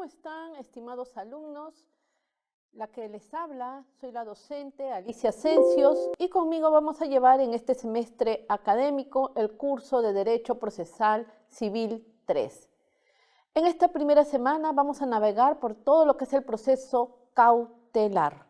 están, estimados alumnos? La que les habla, soy la docente Alicia Cencios y conmigo vamos a llevar en este semestre académico el curso de Derecho Procesal Civil 3. En esta primera semana vamos a navegar por todo lo que es el proceso cautelar.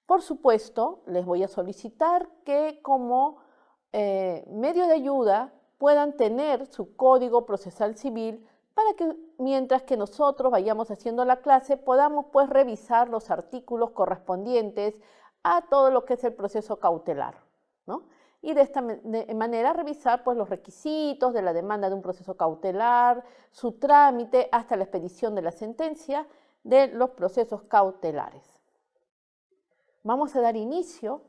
Por supuesto, les voy a solicitar que como medio de ayuda puedan tener su código procesal civil para que mientras que nosotros vayamos haciendo la clase podamos pues revisar los artículos correspondientes a todo lo que es el proceso cautelar, ¿no? Y de esta manera revisar pues los requisitos de la demanda de un proceso cautelar, su trámite hasta la expedición de la sentencia de los procesos cautelares. Vamos a dar inicio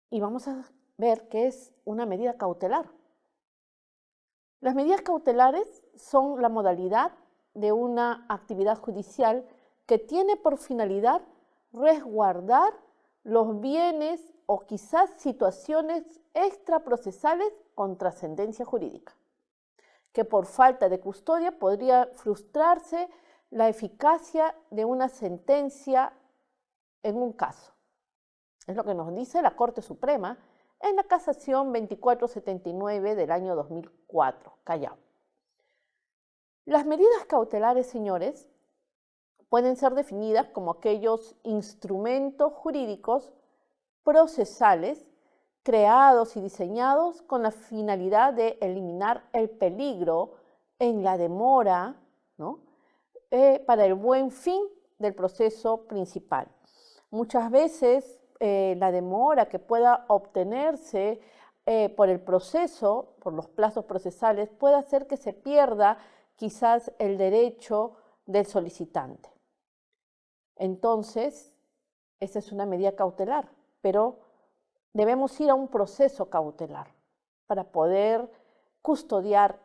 y vamos a ver qué es una medida cautelar. Las medidas cautelares son la modalidad de una actividad judicial que tiene por finalidad resguardar los bienes o quizás situaciones extraprocesales con trascendencia jurídica, que por falta de custodia podría frustrarse la eficacia de una sentencia en un caso. Es lo que nos dice la Corte Suprema en la Casación 2479 del año 2004, Callao. Las medidas cautelares, señores, pueden ser definidas como aquellos instrumentos jurídicos procesales creados y diseñados con la finalidad de eliminar el peligro en la demora, ¿no? Para el buen fin del proceso principal. Muchas veces la demora que pueda obtenerse por el proceso, por los plazos procesales, puede hacer que se pierda quizás el derecho del solicitante. Entonces, esa es una medida cautelar, pero debemos ir a un proceso cautelar para poder custodiar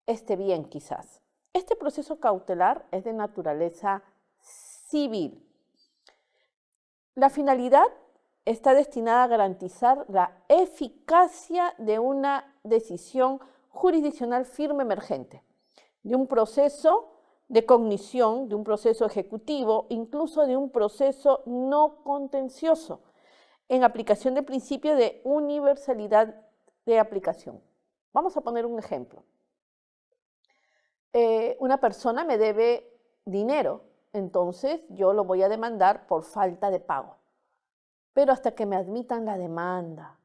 este bien quizás. Este proceso cautelar es de naturaleza civil. La finalidad está destinada a garantizar la eficacia de una decisión jurisdiccional firme emergente, de un proceso de cognición, de un proceso ejecutivo, incluso de un proceso no contencioso, en aplicación del principio de universalidad de aplicación. Vamos a poner un ejemplo. Una persona me debe dinero, entonces yo lo voy a demandar por falta de pago. Pero hasta que me admitan la demanda,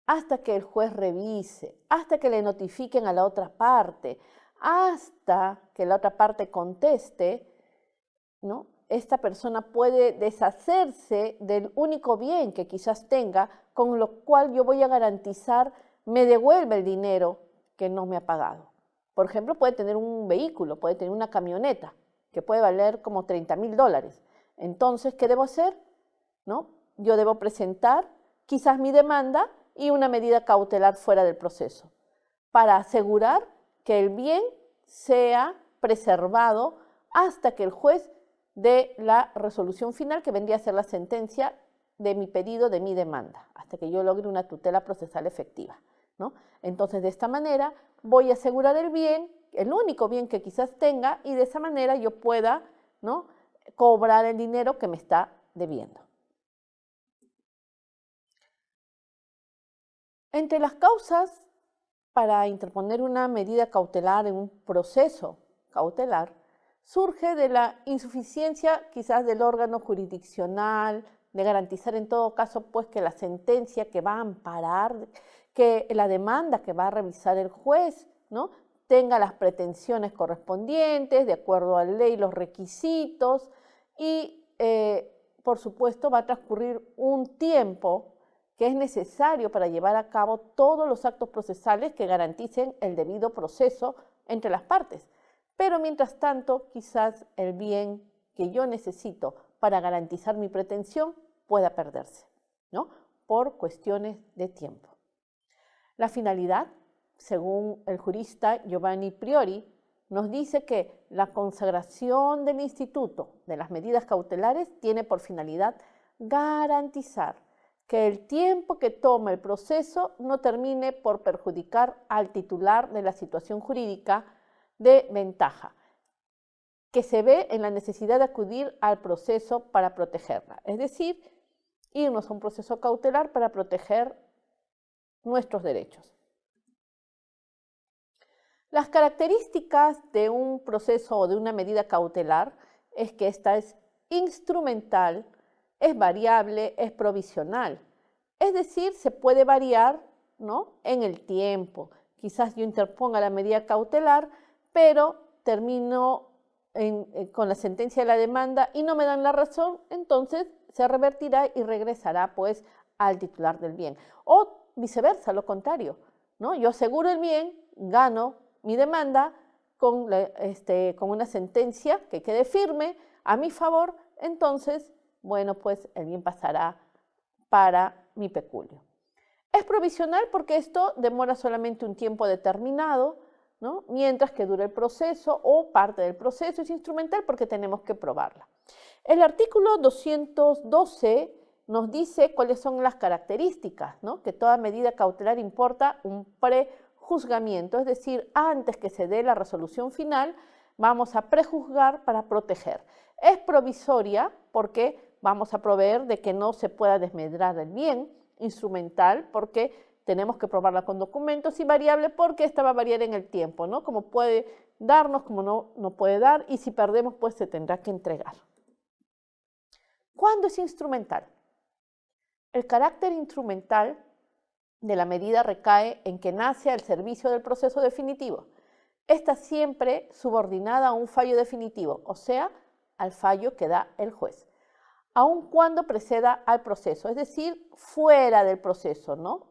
hasta que el juez revise, hasta que le notifiquen a la otra parte, hasta que la otra parte conteste, ¿no? Esta persona puede deshacerse del único bien que quizás tenga, con lo cual yo voy a garantizar me devuelve el dinero que no me ha pagado. Por ejemplo, puede tener un vehículo, puede tener una camioneta que puede valer como $30.000. Entonces, ¿qué debo hacer? ¿No? Yo debo presentar quizás mi demanda y una medida cautelar fuera del proceso para asegurar que el bien sea preservado hasta que el juez dé la resolución final, que vendría a ser la sentencia de mi pedido, de mi demanda, hasta que yo logre una tutela procesal efectiva, ¿no? Entonces, de esta manera voy a asegurar el bien, el único bien que quizás tenga, y de esa manera yo pueda, ¿no?, cobrar el dinero que me está debiendo. Entre las causas para interponer una medida cautelar en un proceso cautelar surge de la insuficiencia quizás del órgano jurisdiccional, de garantizar en todo caso pues que la sentencia que va a amparar, que la demanda que va a revisar el juez, ¿no?, tenga las pretensiones correspondientes, de acuerdo a la ley, los requisitos y por supuesto va a transcurrir un tiempo que es necesario para llevar a cabo todos los actos procesales que garanticen el debido proceso entre las partes. Pero mientras tanto, quizás el bien que yo necesito para garantizar mi pretensión pueda perderse, ¿no?, por cuestiones de tiempo. La finalidad, según el jurista Giovanni Priori, nos dice que la consagración del instituto de las medidas cautelares tiene por finalidad garantizar que el tiempo que toma el proceso no termine por perjudicar al titular de la situación jurídica de ventaja, que se ve en la necesidad de acudir al proceso para protegerla. Es decir, irnos a un proceso cautelar para proteger nuestros derechos. Las características de un proceso o de una medida cautelar es que esta es instrumental, es variable, es provisional. Es decir, se puede variar, ¿no?, en el tiempo. Quizás yo interponga la medida cautelar, pero termino con la sentencia de la demanda y no me dan la razón, entonces se revertirá y regresará pues al titular del bien. O viceversa, lo contrario, ¿no? Yo aseguro el bien, gano mi demanda con una sentencia que quede firme a mi favor, entonces, bueno, pues el bien pasará para mi peculio. Es provisional porque esto demora solamente un tiempo determinado, ¿no?, mientras que dure el proceso o parte del proceso. Es instrumental porque tenemos que probarla. El artículo 212 nos dice cuáles son las características, ¿no?, que toda medida cautelar importa un prejuzgamiento, es decir, antes que se dé la resolución final, vamos a prejuzgar para proteger. Es provisoria porque vamos a proveer de que no se pueda desmedrar el bien, instrumental porque tenemos que probarla con documentos, y variable porque esta va a variar en el tiempo, ¿no?, como puede darnos, como no puede dar, y si perdemos pues se tendrá que entregar. ¿Cuándo es instrumental? El carácter instrumental de la medida recae en que nace al servicio del proceso definitivo. Está siempre subordinada a un fallo definitivo, o sea, al fallo que da el juez, aun cuando preceda al proceso, es decir, fuera del proceso, no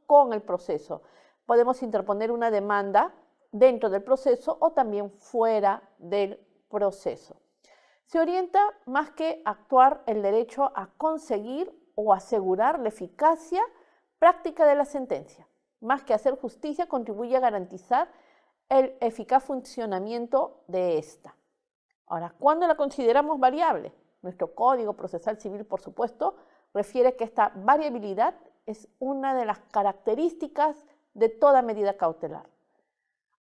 con el proceso. Podemos interponer una demanda dentro del proceso o también fuera del proceso. Se orienta más que actuar el derecho a conseguir o asegurar la eficacia práctica de la sentencia. Más que hacer justicia, contribuye a garantizar el eficaz funcionamiento de esta. Ahora, ¿cuándo la consideramos variable? Nuestro Código Procesal Civil, por supuesto, refiere que esta variabilidad es una de las características de toda medida cautelar.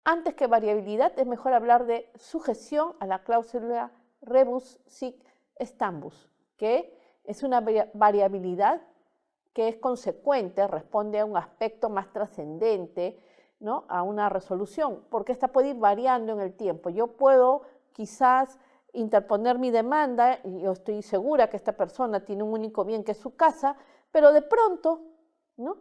Antes que variabilidad, es mejor hablar de sujeción a la cláusula rebus sic stantibus, que es una variabilidad que es consecuente, responde a un aspecto más trascendente, ¿no?, a una resolución, porque esta puede ir variando en el tiempo. Yo puedo quizás interponer mi demanda, y yo estoy segura que esta persona tiene un único bien que es su casa, pero de pronto, ¿no?,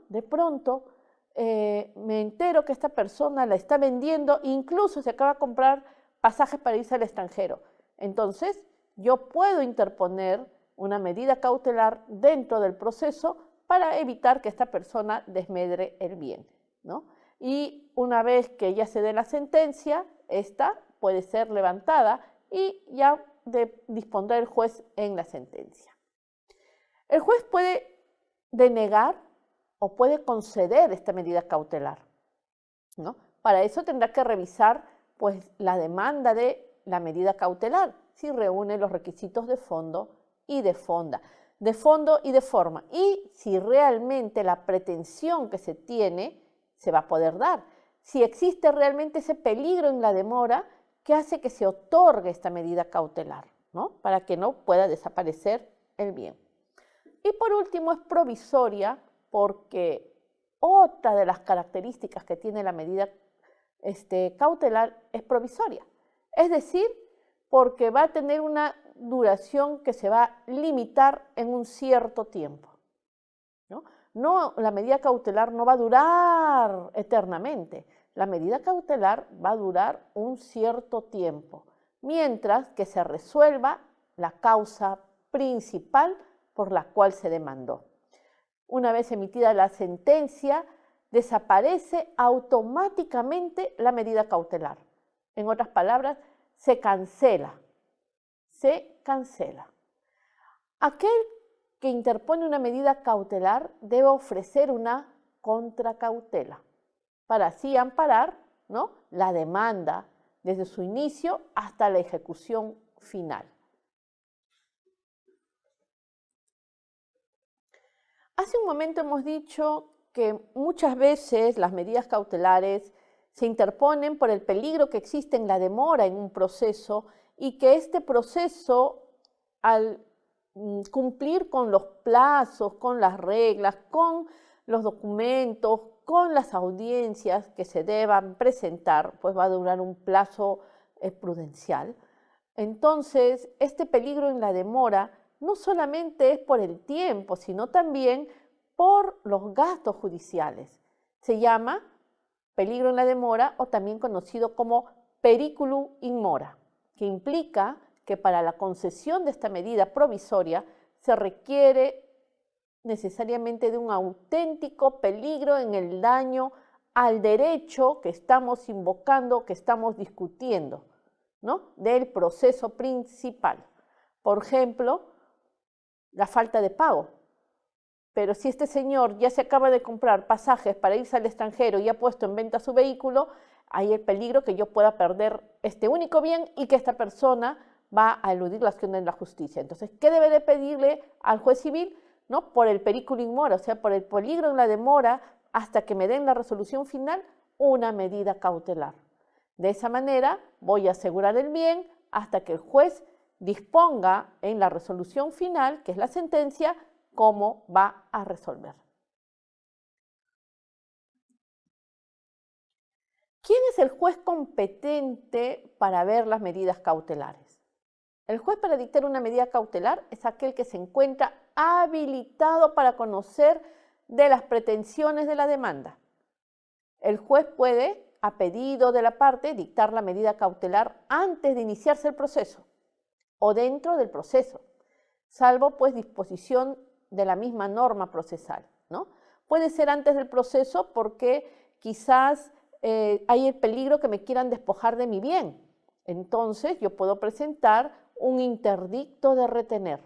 me entero que esta persona la está vendiendo, incluso se acaba de comprar pasajes para irse al extranjero. Entonces, yo puedo interponer una medida cautelar dentro del proceso para evitar que esta persona desmedre el bien, ¿no? Y una vez que ya se dé la sentencia, esta puede ser levantada y ya dispondrá el juez en la sentencia. El juez puede denegar o puede conceder esta medida cautelar, ¿no? Para eso tendrá que revisar pues, la demanda de la medida cautelar, si reúne los requisitos de fondo y de forma, y si realmente la pretensión que se tiene se va a poder dar, si existe realmente ese peligro en la demora que hace que se otorgue esta medida cautelar, ¿no?, para que no pueda desaparecer el bien. Y por último, es provisoria porque otra de las características que tiene la medida cautelar es provisoria, es decir, porque va a tener una duración que se va a limitar en un cierto tiempo, ¿no? La medida cautelar no va a durar eternamente, la medida cautelar va a durar un cierto tiempo, mientras que se resuelva la causa principal por la cual se demandó. Una vez emitida la sentencia, desaparece automáticamente la medida cautelar. En otras palabras, se cancela. Aquel que interpone una medida cautelar debe ofrecer una contracautela para así amparar, ¿no?, la demanda desde su inicio hasta la ejecución final. Hace un momento hemos dicho que muchas veces las medidas cautelares se interponen por el peligro que existe en la demora en un proceso y que este proceso, al cumplir con los plazos, con las reglas, con los documentos, con las audiencias que se deban presentar, pues va a durar un plazo prudencial. Entonces, este peligro en la demora no solamente es por el tiempo, sino también por los gastos judiciales. Se llama peligro en la demora o también conocido como periculum in mora, que implica que para la concesión de esta medida provisoria se requiere necesariamente de un auténtico peligro en el daño al derecho que estamos invocando, que estamos discutiendo, ¿no?, del proceso principal. Por ejemplo, la falta de pago. Pero si este señor ya se acaba de comprar pasajes para irse al extranjero y ha puesto en venta su vehículo, hay el peligro que yo pueda perder este único bien y que esta persona va a eludir la acción de la justicia. Entonces, ¿qué debe de pedirle al juez civil? ¿No? Por el periculum in mora, o sea, por el peligro en la demora hasta que me den la resolución final, una medida cautelar. De esa manera voy a asegurar el bien hasta que el juez disponga en la resolución final, que es la sentencia, cómo va a resolver. ¿Quién es el juez competente para ver las medidas cautelares? El juez para dictar una medida cautelar es aquel que se encuentra habilitado para conocer de las pretensiones de la demanda. El juez puede, a pedido de la parte, dictar la medida cautelar antes de iniciarse el proceso o dentro del proceso, salvo pues disposición de la misma norma procesal, ¿no? Puede ser antes del proceso porque quizás hay el peligro que me quieran despojar de mi bien. Entonces yo puedo presentar un interdicto de retener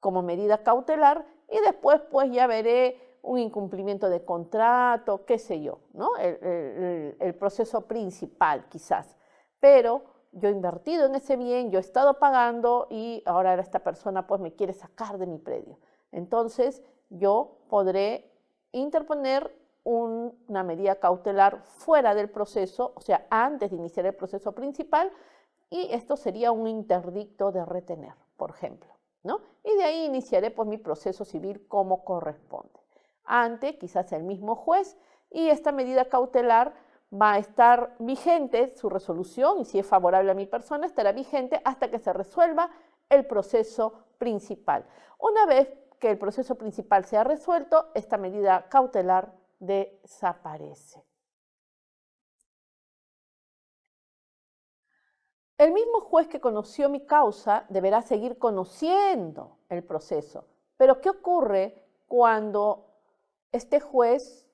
como medida cautelar y después pues ya veré un incumplimiento de contrato, qué sé yo, ¿no? El proceso principal quizás. Pero yo he invertido en ese bien, yo he estado pagando y ahora esta persona pues me quiere sacar de mi predio. Entonces yo podré interponer una medida cautelar fuera del proceso, o sea, antes de iniciar el proceso principal, y esto sería un interdicto de retener, por ejemplo, ¿no? Y de ahí iniciaré pues mi proceso civil como corresponde. Ante quizás el mismo juez, y esta medida cautelar va a estar vigente, su resolución, y si es favorable a mi persona, estará vigente hasta que se resuelva el proceso principal. Una vez que el proceso principal sea resuelto, esta medida cautelar desaparece. El mismo juez que conoció mi causa deberá seguir conociendo el proceso. Pero ¿qué ocurre cuando este juez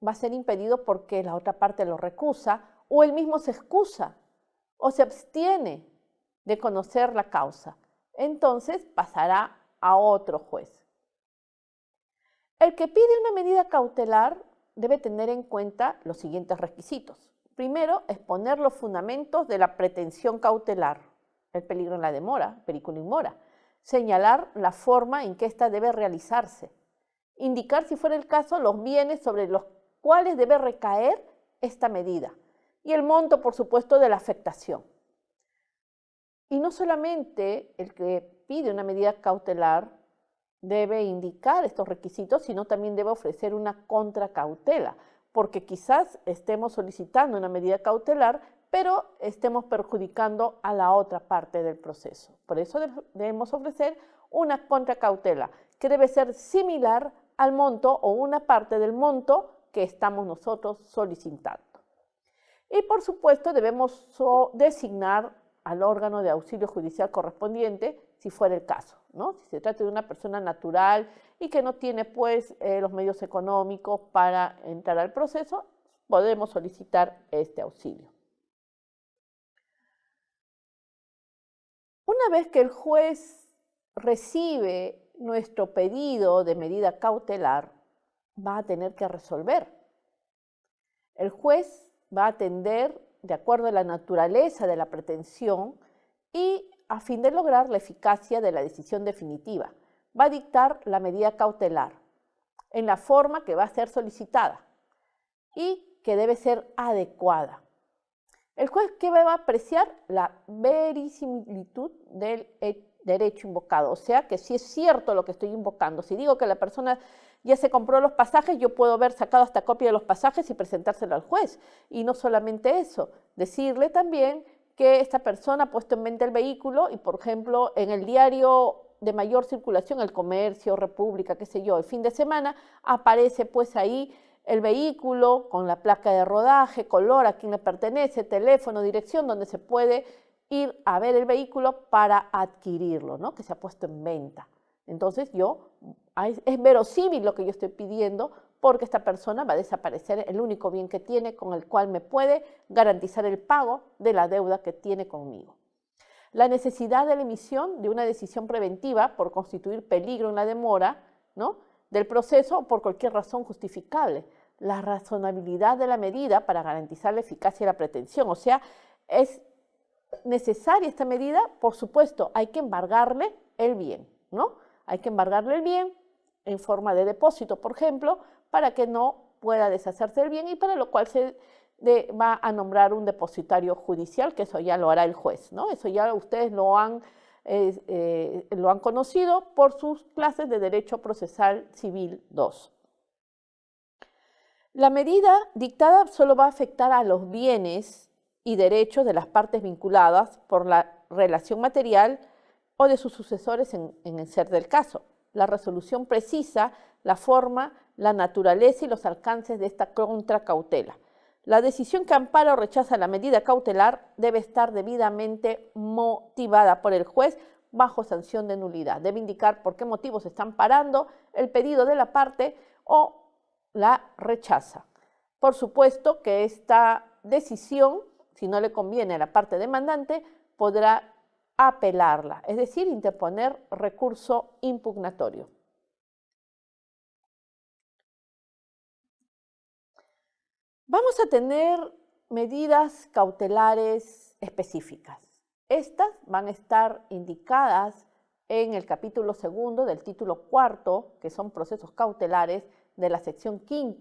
va a ser impedido porque la otra parte lo recusa o él mismo se excusa o se abstiene de conocer la causa? Entonces pasará a otro juez. El que pide una medida cautelar debe tener en cuenta los siguientes requisitos. Primero, exponer los fundamentos de la pretensión cautelar, el peligro en la demora, periculum in mora. Señalar la forma en que ésta debe realizarse. Indicar, si fuera el caso, los bienes sobre los cuales debe recaer esta medida. Y el monto, por supuesto, de la afectación. Y no solamente el que pide una medida cautelar debe indicar estos requisitos, sino también debe ofrecer una contracautela, porque quizás estemos solicitando una medida cautelar, pero estemos perjudicando a la otra parte del proceso. Por eso debemos ofrecer una contracautela, que debe ser similar al monto o una parte del monto que estamos nosotros solicitando. Y por supuesto debemos designar al órgano de auxilio judicial correspondiente, si fuera el caso, ¿no? Si se trata de una persona natural y que no tiene pues los medios económicos para entrar al proceso, podemos solicitar este auxilio. Una vez que el juez recibe nuestro pedido de medida cautelar, va a tener que resolver. El juez va a atender de acuerdo a la naturaleza de la pretensión y a fin de lograr la eficacia de la decisión definitiva. Va a dictar la medida cautelar en la forma que va a ser solicitada y que debe ser adecuada. El juez, ¿qué va a apreciar? La verisimilitud del derecho invocado, o sea que si es cierto lo que estoy invocando. Si digo que la persona ya se compró los pasajes, yo puedo haber sacado esta copia de los pasajes y presentárselo al juez. Y no solamente eso, decirle también que esta persona ha puesto en venta el vehículo y, por ejemplo, en el diario de mayor circulación, El Comercio, República, qué sé yo, el fin de semana, aparece pues ahí el vehículo con la placa de rodaje, color, a quién le pertenece, teléfono, dirección, donde se puede ir a ver el vehículo para adquirirlo, ¿no? Que se ha puesto en venta. Entonces es verosímil lo que yo estoy pidiendo porque esta persona va a desaparecer el único bien que tiene con el cual me puede garantizar el pago de la deuda que tiene conmigo. La necesidad de la emisión de una decisión preventiva por constituir peligro en la demora, ¿no?, del proceso o por cualquier razón justificable. La razonabilidad de la medida para garantizar la eficacia de la pretensión. O sea, es necesaria esta medida, por supuesto, hay que embargarle el bien, ¿no? Hay que embargarle el bien en forma de depósito, por ejemplo, para que no pueda deshacerse del bien y para lo cual se va a nombrar un depositario judicial, que eso ya lo hará el juez, ¿no? Eso ya ustedes lo han conocido por sus clases de Derecho Procesal Civil 2. La medida dictada solo va a afectar a los bienes y derechos de las partes vinculadas por la relación material o de sus sucesores en el ser del caso. La resolución precisa la forma, la naturaleza y los alcances de esta contracautela. La decisión que ampara o rechaza la medida cautelar debe estar debidamente motivada por el juez bajo sanción de nulidad. Debe indicar por qué motivos está amparando el pedido de la parte o la rechaza. Por supuesto que esta decisión, si no le conviene a la parte demandante, podrá apelarla, es decir, interponer recurso impugnatorio. Vamos a tener medidas cautelares específicas. Estas van a estar indicadas en el capítulo 2 del título 4, que son procesos cautelares, de la sección 5,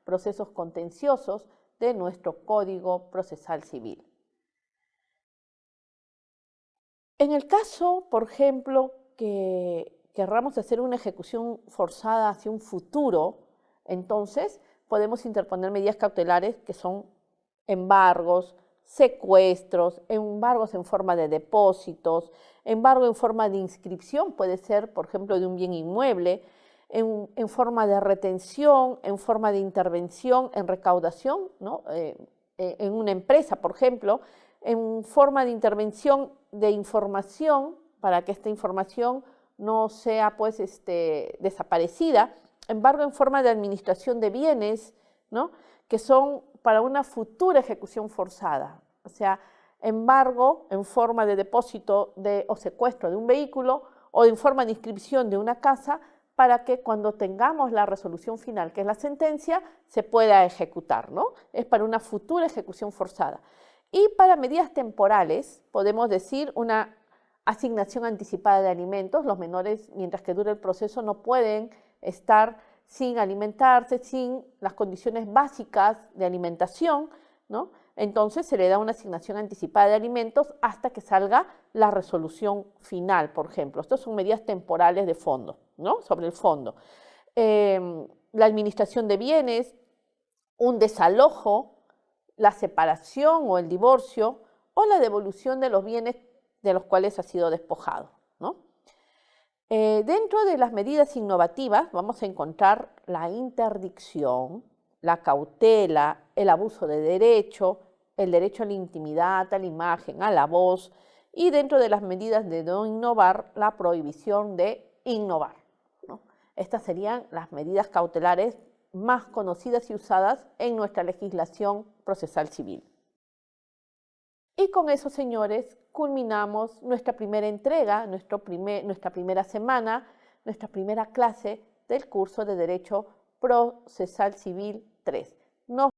procesos contenciosos, de nuestro Código Procesal Civil. En el caso, por ejemplo, que querramos hacer una ejecución forzada hacia un futuro, entonces podemos interponer medidas cautelares que son embargos, secuestros, embargos en forma de depósitos, embargo en forma de inscripción, puede ser, por ejemplo, de un bien inmueble, en forma de retención, en forma de intervención, en recaudación, ¿no?, en una empresa, por ejemplo, en forma de intervención de información para que esta información no sea pues desaparecida, embargo en forma de administración de bienes, ¿no?, que son para una futura ejecución forzada, o sea, embargo en forma de depósito o secuestro de un vehículo o en forma de inscripción de una casa para que cuando tengamos la resolución final, que es la sentencia, se pueda ejecutar, ¿no? Es para una futura ejecución forzada. Y para medidas temporales, podemos decir una asignación anticipada de alimentos. Los menores, mientras que dure el proceso, no pueden estar sin alimentarse, sin las condiciones básicas de alimentación, ¿no? Entonces se le da una asignación anticipada de alimentos hasta que salga la resolución final, por ejemplo. Estas son medidas temporales de fondo, ¿no?, sobre el fondo. La administración de bienes, un desalojo, la separación o el divorcio o la devolución de los bienes de los cuales ha sido despojado, ¿no? Dentro de las medidas innovativas vamos a encontrar la interdicción, la cautela, el abuso de derecho, el derecho a la intimidad, a la imagen, a la voz, y dentro de las medidas de no innovar, la prohibición de innovar, ¿no? Estas serían las medidas cautelares más conocidas y usadas en nuestra legislación procesal civil. Y con eso, señores, culminamos nuestra primera entrega, nuestra primera semana, nuestra primera clase del curso de Derecho Procesal Civil 3.